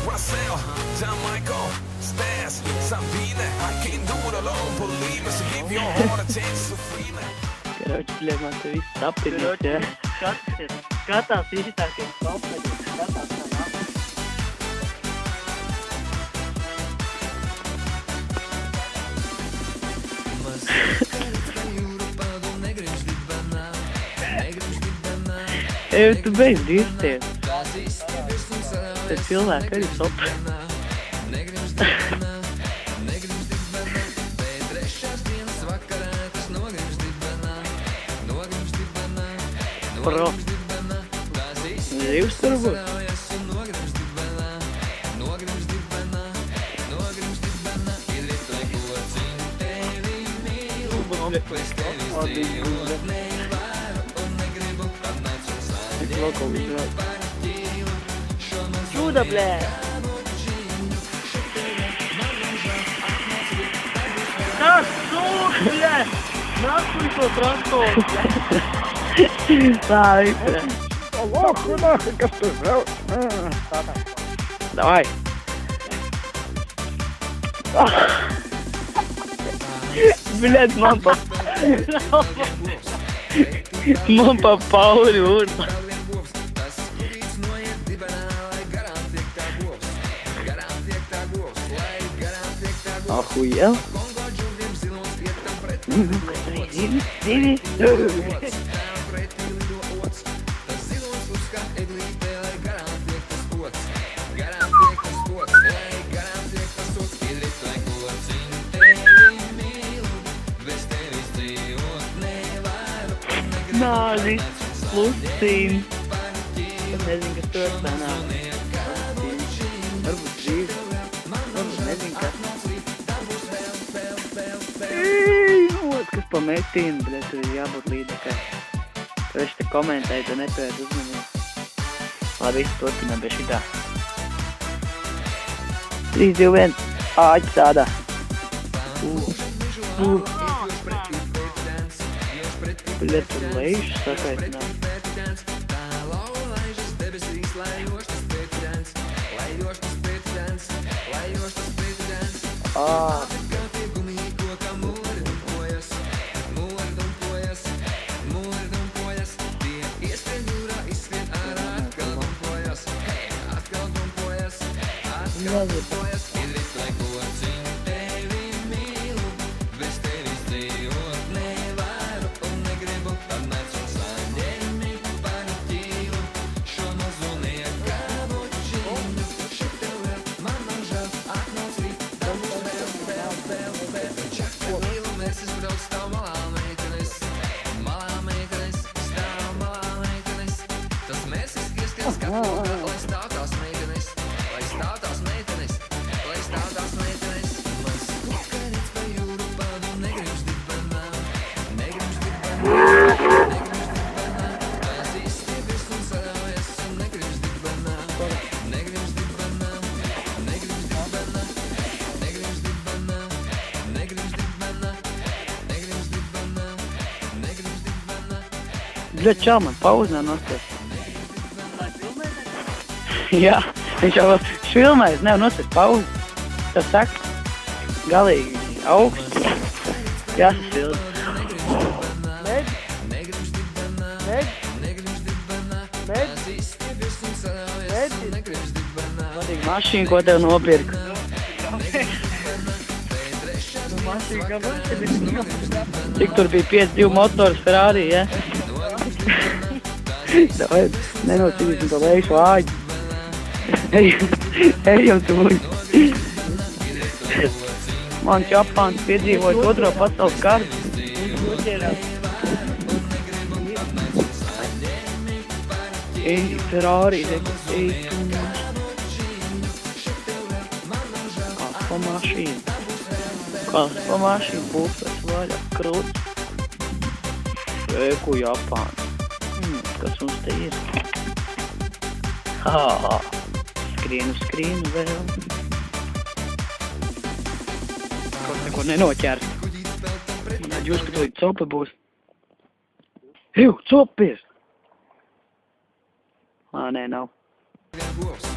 Russell, John Michael, Stas, Sabine. I can't do it alone, believe me. So give your heart a chance to feel it. Короче, бля, man te viss sapinīt, ja? Skatās izstāties kompleģi, skatās tā nāk. Ej, tu beidz dirties. Te cilvēki arī sopa. Pro. Zivs tur būs. Čuda, blē! Tas sūk, blē! Nākuj to transportu, blē! Tā, vispār. Nākuj, kas tur brauc? Davai. Bļet, man pa Pauli urba. Ahujel. Divi. Nāzi, Lucīna. Es nezinu, kas tur sanāk. Varbūt dzīve. Varbūt nezinu, kas. Kas pa metīnu, bļet, tur ir jābūt līdekai. Tur es te komentēju, tu nepied uzmanību. Labi, turpinām pie šitā. 3, 2, 1. Āķi sādā. Bļet, tur lejuši sakaitināt. Bļet, čau, man pauzinā nosties. Jā, viņš jau filmēs, nevar nosties pauzi. Tas saka, galīgi augsts. Jāsasilda. Vadīgi mašīnu, ko tev nopirku. Cik tur bija 5-2 motors Ferrari, ja? Davai, nenocīdīsim to lejušu āģi. Ejam tūļi. Man Japāns piedzīvojis 2. pasaules karu. Ej, Ferrari, ej, Kāds pa mašīnu. Kāds pa mašīnu, bufets vaļā, krūts. Eku Japāns. Kas mums te ir? Skrienu vēl. Kaut neko nenoķers. Man aģūs, ka tūlīt copa būs. Ew, cupis! Ā, nē, nav. Gops.